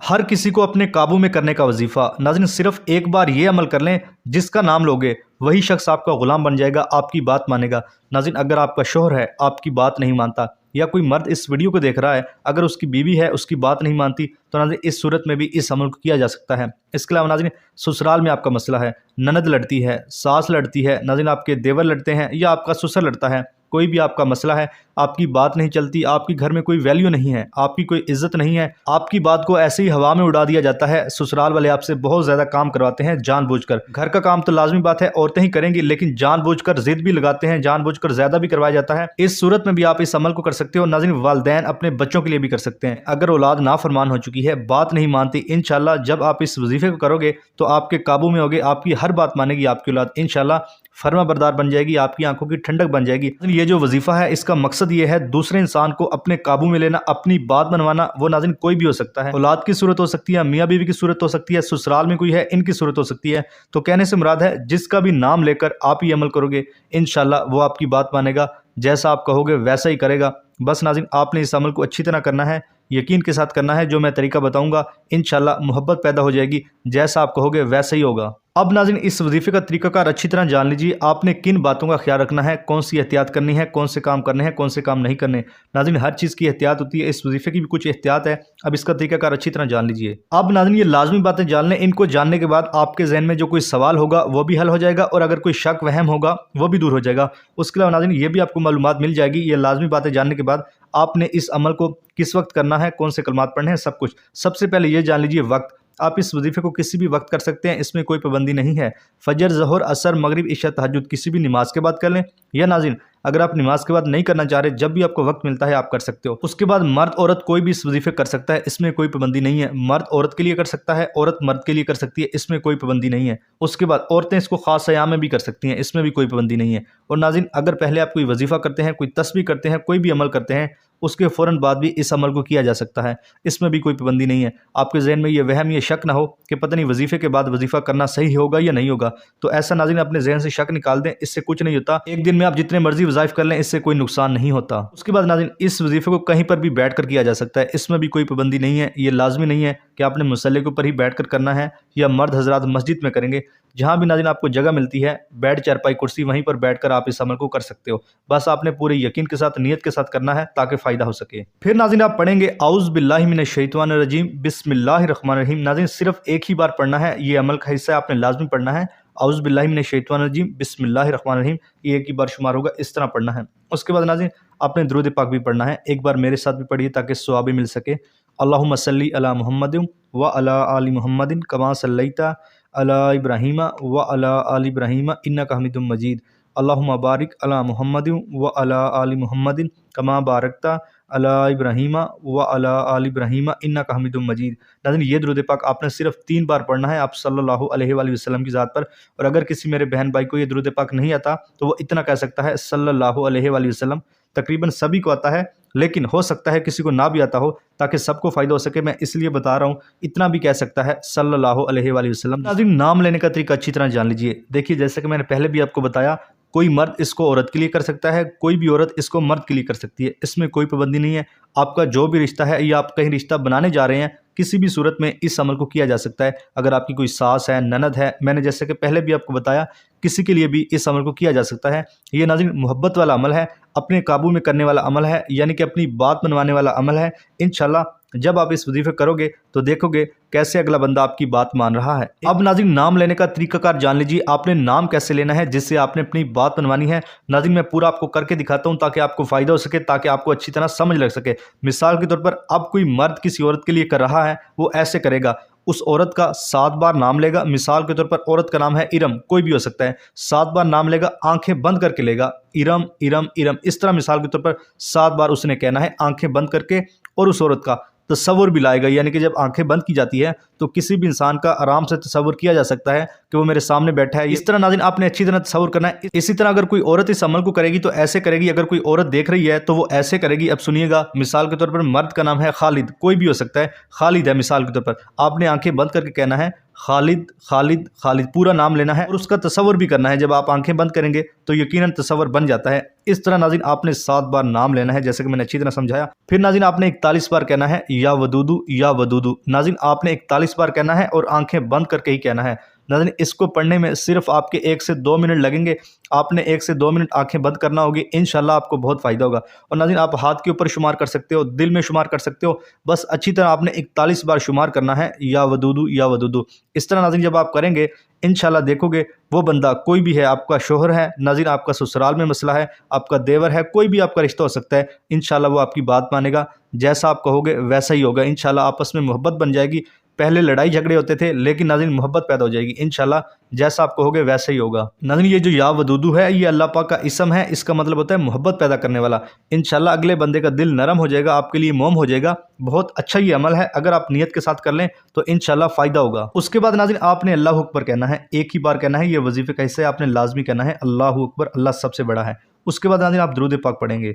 हर किसी को अपने काबू में करने का वजीफा। नाज़रीन, सिर्फ एक बार ये अमल कर लें, जिसका नाम लोगे वही शख्स आपका गुलाम बन जाएगा, आपकी बात मानेगा। नाज़रीन, अगर आपका शोहर है आपकी बात नहीं मानता, या कोई मर्द इस वीडियो को देख रहा है अगर उसकी बीवी है उसकी बात नहीं मानती, तो नाज़रीन इस सूरत में भी इस अमल को किया जा सकता है। इसके अलावा नाज़रीन ससुराल में आपका मसला है, ननद लड़ती है, सास लड़ती है, नाज़रीन आपके देवर लड़ते हैं या आपका ससुर लड़ता है, कोई भी आपका मसला है, आपकी बात नहीं चलती, आपकी घर में कोई वैल्यू नहीं है, आपकी कोई इज्जत नहीं है, आपकी बात को ऐसे ही हवा में उड़ा दिया जाता है, ससुराल वाले आपसे बहुत ज़्यादा काम करवाते हैं जानबूझकर। घर का काम तो लाजमी बात है औरतें ही करेंगी, लेकिन जानबूझकर जिद भी लगाते हैं, जानबूझकर ज़्यादा भी करवाया जाता है। इस सूरत में भी आप इस अमल को कर सकते हो। नाज़रीन, वालिदैन अपने बच्चों के लिए भी कर सकते हैं। अगर औलाद नाफरमान हो चुकी है, बात नहीं मानती, इंशाल्लाह जब आप इस वजीफे को करोगे तो आपके काबू में होगे, आपकी हर बात मानेगी आपकी औलाद, इंशाल्लाह फर्मा बरदार बन जाएगी, आपकी आंखों की ठंडक बन जाएगी। ये जो वजीफा है इसका मकसद ये है दूसरे इंसान को अपने काबू में लेना, अपनी बात मनवाना। वो नाज़रीन कोई भी हो सकता है, औलाद की सूरत हो सकती है, मियाँ बीवी की सूरत हो सकती है, ससुराल में कोई है इनकी सूरत हो सकती है। तो कहने से मुराद है जिसका भी नाम लेकर आप ये अमल करोगे इंशाल्लाह वो आपकी बात मानेगा, जैसा आप कहोगे वैसा ही करेगा। बस नाज़रीन आपने इस अमल को अच्छी तरह करना है, यकीन के साथ करना है। जो मैं तरीका बताऊंगा इंशाल्लाह मोहब्बत पैदा हो जाएगी, जैसा आप कहोगे वैसा ही होगा। अब नाज़रीन इस वजीफे का तरीकाकार अच्छी तरह जान लीजिए। आपने किन बातों का ख्याल रखना है, कौन सी एहतियात करनी है, कौन से काम करने हैं, कौन से काम नहीं करने। नाज़रीन हर चीज़ की एहतियात होती है, इस वजीफे की भी कुछ एहतियात है। अब इसका तरीकाकार अच्छी तरह जान लीजिए। अब नाज़रीन ये लाजमी बातें जान लें, इनको जानने के बाद आपके जहन में जो कोई सवाल होगा वो भी हल हो जाएगा, और अगर कोई शक वहम होगा वो भी दूर हो जाएगा। उसके अलावा नाज़रीन ये भी आपको मालूमात मिल जाएगी, ये लाजमी बातें जानने के बाद आपने इस अमल को किस वक्त करना है, कौन से कलमात पढ़ने हैं, सब कुछ। सबसे पहले ये जान लीजिए वक्त। आप इस वजीफे को किसी भी वक्त कर सकते हैं, इसमें कोई पाबंदी नहीं है। फजर, ज़ोहर, असर, मगरिब, इशा, तहज्जुद किसी भी नमाज के बाद कर लें, या नाज़रीन अगर आप नमाज के बाद नहीं करना चाह रहे, जब भी आपको वक्त मिलता है आप कर सकते हो। उसके बाद मर्द औरत कोई भी इस वजीफे कर सकता है, इसमें कोई पाबंदी नहीं है। मर्द औरत के लिए कर सकता है, औरत मर्द के लिए कर सकती है, इसमें कोई पाबंदी नहीं है। उसके बाद औरतें इसको खास अयाम में भी कर सकती हैं, इसमें भी कोई पाबंदी नहीं है। और नाज़रीन अगर पहले आप कोई वजीफा करते हैं, कोई तस्बीह करते हैं, कोई भी अमल करते हैं, उसके फ़ौरन बाद भी इस अमल को किया जा सकता है, इसमें भी कोई पाबंदी नहीं है। आपके जहन में ये वहम, ये शक ना हो कि पता नहीं वजीफे के बाद वजीफा करना सही होगा या नहीं होगा, तो ऐसा नाज़रीन अपने जहन से शक निकाल दें, इससे कुछ नहीं होता। एक दिन में आप जितने मर्जी वज़ाइफ कर लें, इससे कोई नुकसान नहीं होता। उसके बाद नाज़रीन इस वजीफे को कहीं पर भी बैठ कर किया जा सकता है, इसमें भी कोई पाबंदी नहीं है। ये लाजमी नहीं है कि आपने मुसल्ले के ऊपर ही बैठ कर करना है, या मर्द हजरात मस्जिद में करेंगे। जहाँ भी नाज़रीन आपको जगह मिलती है, बेड, चारपाई, कुर्सी, वहीं पर बैठकर आप इस अमल को कर सकते हो। बस आपने पूरे यकीन के साथ, नियत के साथ करना है ताकि फ़ायदा हो सके। फिर नाज़रीन आप पढ़ेंगे औज़ु बिल्लाहि मिनश शैतानिर रजीम बिस्मिल्लाहिर रहमानिर रहीम। नाज़रीन सिर्फ एक ही बार पढ़ना है, ये अमल का हिस्सा है, आपने लाजमी पढ़ना है। औज़ु बिल्लाहि मिनश शैतानिर रजीम बिस्मिल्लाहिर रहमानिर रहीम, ये एक ही बार शुमार होगा, इस तरह पढ़ना है। उसके बाद नाज़रीन आपने दुरूद पाक भी पढ़ना है, एक बार मेरे साथ भी पढ़िए ताकि सवाब मिल सके। अल्लाहुम्मा सल्ली अला मुहम्मदिन व अला आलि मुहम्मदिन कमा सल्लैता अला इब्राहीम व अला आलि इब्राहीम इन्नका हमीदुम मजीद। अल्लाहुम्मा बारिक अला मुहम्मदिन व अला आलि मुहम्मदिन कमा बारकता अला इब्राहीम व अला आलि इब्राहीम इन्नका हमीदुम मजीद। नाज़रीन ये दुरूद पाक आपने सिर्फ 3 बार पढ़ना है, आप सल्लल्लाहु अलैहि वसल्लम की ज़ात पर। और अगर किसी मेरे बहन भाई को ये दुरूद पाक नहीं आता तो वो इतना कह सकता है सल्लल्लाहु अलैहि वसल्लम। तकरीबन सभी को आता है, लेकिन हो सकता है किसी को ना भी आता हो, ताकि सबको फ़ायदा हो सके मैं इसलिए बता रहा हूँ। इतना भी कह सकता है सल्लल्लाहु अलैहि वसल्लम। नाज़रीन नाम लेने का तरीका अच्छी तरह जान लीजिए। देखिए जैसे कि मैंने पहले भी आपको बताया, कोई मर्द इसको औरत के लिए कर सकता है, कोई भी औरत इसको मर्द के लिए कर सकती है, इसमें कोई पाबंदी नहीं है। आपका जो भी रिश्ता है या आप कहीं रिश्ता बनाने जा रहे हैं, किसी भी सूरत में इस अमल को किया जा सकता है। अगर आपकी कोई सास है, ननद है, मैंने जैसे कि पहले भी आपको बताया, किसी के लिए भी इस अमल को किया जा सकता है। ये नाज़रीन मोहब्बत वाला अमल है, अपने काबू में करने वाला अमल है, यानी कि अपनी बात मनवाने वाला अमल है। इंशाल्लाह जब आप इस वजीफे करोगे तो देखोगे कैसे अगला बंदा आपकी बात मान रहा है। अब नाज़रीन नाम लेने का तरीकाकार जान लीजिए। आपने नाम कैसे लेना है जिससे आपने अपनी बात मनवानी है। नाज़रीन मैं पूरा आपको करके दिखाता हूँ ताकि आपको फ़ायदा हो सके, ताकि आपको अच्छी तरह समझ लग सके। मिसाल के तौर पर अब कोई मर्द किसी औरत के लिए कर रहा है, वो ऐसे करेगा, उस औरत का 7 बार नाम लेगा। मिसाल के तौर पर औरत का नाम है इरम, कोई भी हो सकता है, 7 बार नाम लेगा, आंखें बंद करके लेगा, इरम इरम इरम। इस तरह मिसाल के तौर पर 7 बार उसने कहना है आंखें बंद करके, और उस औरत का तसव्वुर भी लाएगा, यानी कि जब आंखें बंद की जाती है तो किसी भी इंसान का आराम से तसव्वुर किया जा सकता है कि वो मेरे सामने बैठा है। इस तरह नाज़रीन आपने अच्छी तरह तसव्वुर करना है। इसी तरह अगर कोई औरत इस अमल को करेगी तो ऐसे करेगी, अगर कोई औरत देख रही है तो वो ऐसे करेगी। अब सुनिएगा, मिसाल के तौर पर मर्द का नाम है खालिद, कोई भी हो सकता है, खालिद है मिसाल के तौर पर, आपने आंखें बंद करके कहना है खालिद खालिद खालिद, पूरा नाम लेना है और उसका तसव्वुर भी करना है। जब आप आंखें बंद करेंगे तो यकीनन तसव्वुर बन जाता है। इस तरह नाज़रीन आपने 7 बार नाम लेना है, जैसे कि मैंने अच्छी तरह समझाया। फिर नाज़रीन आपने 41 बार कहना है या वदूदू या वदूदू। नाज़रीन आपने 41 बार कहना है और आंखें बंद करके ही कहना है। नाज़रीन इसको पढ़ने में सिर्फ आपके 1 से 2 मिनट लगेंगे। आपने 1 से 2 मिनट आंखें बंद करना होगी, इंशाल्लाह आपको बहुत फ़ायदा होगा। और नाज़रीन आप हाथ के ऊपर शुमार कर सकते हो, दिल में शुमार कर सकते हो, बस अच्छी तरह आपने 41 बार शुमार करना है या वदूदू या वदूदू। इस तरह नाज़रीन जब आप करेंगे इंशाल्लाह देखोगे वो बंदा कोई भी है, आपका शोहर है नाज़रीन, आपका ससुराल में मसला है, आपका देवर है, कोई भी आपका रिश्ता हो सकता है, इंशाल्लाह वो आपकी बात मानेगा। जैसा आप कहोगे वैसा ही होगा। इंशाल्लाह आपस में मोहब्बत बन जाएगी। पहले लड़ाई झगड़े होते थे, लेकिन नाज़रीन मोहब्बत पैदा हो जाएगी। इंशाल्लाह जैसा आप कहोगे वैसा ही होगा। नाज़रीन ये जो या वदूदू है ये अल्लाह पाक का इसम है, इसका मतलब होता है मोहब्बत पैदा करने वाला। इंशाल्लाह अगले बंदे का दिल नरम हो जाएगा, आपके लिए मोम हो जाएगा। बहुत अच्छा ये अमल है, अगर आप नियत के साथ कर लें तो इंशाल्लाह फ़ायदा होगा। उसके बाद नाज़रीन आपने अल्लाहु अकबर कहना है, एक ही बार कहना है। ये वजीफे का हिस्सा है, आपने लाजमी कहना है अल्लाहु अकबर, अल्लाह सबसे बड़ा है। उसके बाद नाज़रीन आप दुरूद पाक पढ़ेंगे।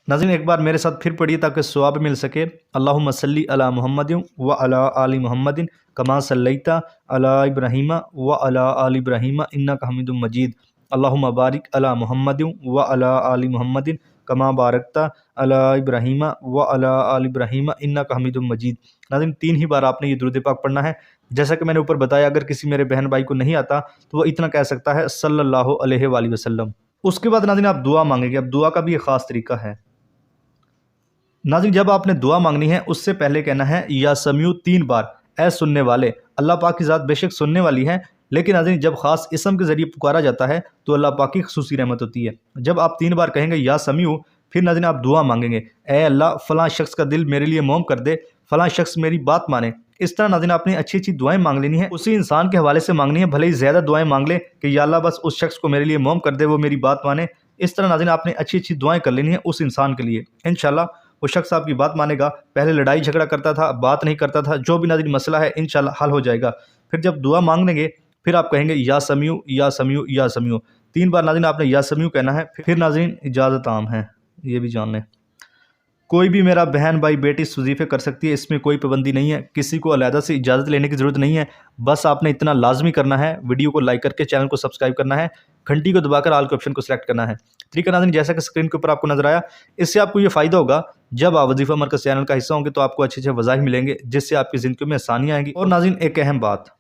नाज़रीन एक बार मेरे साथ फिर पढ़िए ताकि सवाब मिल सके। अल्लाहुम्मा सल्ली अला मुहम्मदिन व अला आलि मुहम्मदिन कमा सल्लैता अला इब्राहीम व अला आलि इब्राहीम इन्नका हमीदुम मजीद। अल्लाहुम्मा बारिक अला मुहम्मदिन व अला आलि मुहम्मदिन कमा बारकता अला इब्राहीम व अला आलि इब्राहीम इन्नका हमीदुम मजीद। नाज़रीन 3 ही बार आपने ये दुरूद पाक पढ़ना है। जैसा कि मैंने ऊपर बताया, अगर किसी मेरे बहन भाई को नहीं आता तो वो इतना कह सकता है सल्लल्लाहु अलैहि वसल्लम। उसके बाद नाज़रीन आप दुआ मांगेंगे। अब दुआ का भी एक ख़ास तरीका है। नाज़रीन जब आपने दुआ मांगनी है उससे पहले कहना है या समिउ 3 बार। ऐ सुनने वाले, अल्लाह पाक की ज़ात बेशक सुनने वाली है, लेकिन नाज़रीन जब ख़ास इसम के ज़रिए पुकारा जाता है तो अल्लाह पाक की ख़ुसूसी रहमत होती है। जब आप 3 बार कहेंगे या समिउ, फिर नाज़रीन आप दुआ मांगेंगे, ए अल्लाह फ़लाँ शख्स का दिल मेरे लिए मोम कर दे, फ़लाँ शख्स मेरी बात माने। इस तरह नाज़रीन आपने अच्छी अच्छी दुआएं मांग लेनी है, उसी इंसान के हवाले से मांगनी है, भले ही ज़्यादा दुआएं मांग ले कि या अल्लाह बस उस शख्स को मेरे लिए मोम कर दे, वो मेरी बात माने। इस तरह नाज़रीन आपने अच्छी अच्छी दुआएं कर लेनी है उस इंसान के लिए। इंशाल्लाह वो शख्स आपकी बात मानेगा। पहले लड़ाई झगड़ा करता था, बात नहीं करता था, जो भी नाज़रीन मसला है इंशाल्लाह हल हो जाएगा। फिर जब दुआ मांग लेंगे फिर आप कहेंगे या समिउ या समिउ या समिउ। 3 बार नाज़रीन आपने या समिउ कहना है। फिर नाज़रीन इजाज़त आम है, ये भी जान लें। कोई भी मेरा बहन भाई बेटी इस वजीफ़े कर सकती है, इसमें कोई पाबंदी नहीं है, किसी को अलहदा से इजाज़त लेने की ज़रूरत नहीं है। बस आपने इतना लाजमी करना है, वीडियो को लाइक करके चैनल को सब्सक्राइब करना है, घंटी को दबाकर ऑल के ऑप्शन को सिलेक्ट करना है। तरीका नाज़रीन जैसा कि स्क्रीन के ऊपर आपको नजर आया, इससे आपको ये फ़ायदा होगा, जब आप वजीफ़ा मरकज़ चैनल का हिस्सा होंगे तो आपको अच्छे अच्छे वज़ाइफ मिलेंगे, जिससे आपकी ज़िंदगी में आसानियाँ आएंगी। और नाज़रीन एक अहम बात,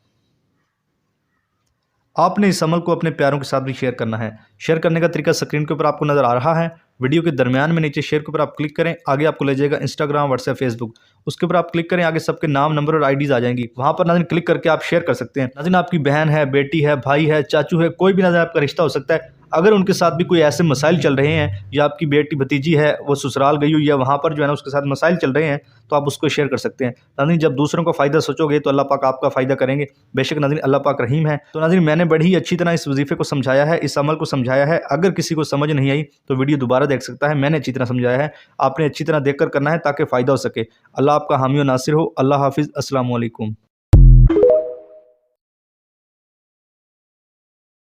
आपने इस अमल को अपने प्यारों के साथ भी शेयर करना है। शेयर करने का तरीका स्क्रीन के ऊपर आपको नज़र आ रहा है। वीडियो के दरमियान में नीचे शेयर के ऊपर आप क्लिक करें, आगे आपको ले जाएगा इंस्टाग्राम, व्हाट्सएप, फेसबुक। उसके ऊपर आप क्लिक करें, आगे सबके नाम, नंबर और आईडीज़ आ जाएंगी। वहाँ पर नाज़रीन क्लिक करके आप शेयर कर सकते हैं। नाज़रीन आपकी बहन है, बेटी है, भाई है, चाचू है, कोई भी नाज़रीन आपका रिश्ता हो सकता है, अगर उनके साथ भी कोई ऐसे मसाइल चल रहे हैं, या आपकी बेटी भतीजी है वो ससुराल गई हुई है, वहाँ पर जो है ना उसके साथ मसाइल चल रहे हैं, तो आप उसको शेयर कर सकते हैं। नाज़रीन जब दूसरों का फ़ायदा सोचोगे तो अल्लाह पाक आपका फ़ायदा करेंगे। बेशक नाज़रीन अल्लाह पाक रहीम है। तो नाज़रीन मैंने बड़ी अच्छी तरह इस वजीफ़े को समझाया है, इस अमल को समझाया है। अगर किसी को समझ नहीं आई तो वीडियो दोबारा देख सकता है, मैंने अच्छी तरह समझाया है। आपने अच्छी तरह देख कर करना है ताकि फ़ायदा हो सके। अल्लाह आपका हामी और नासिर हो। अल्लाह हाफिज़। अस्सलामु अलैकुम।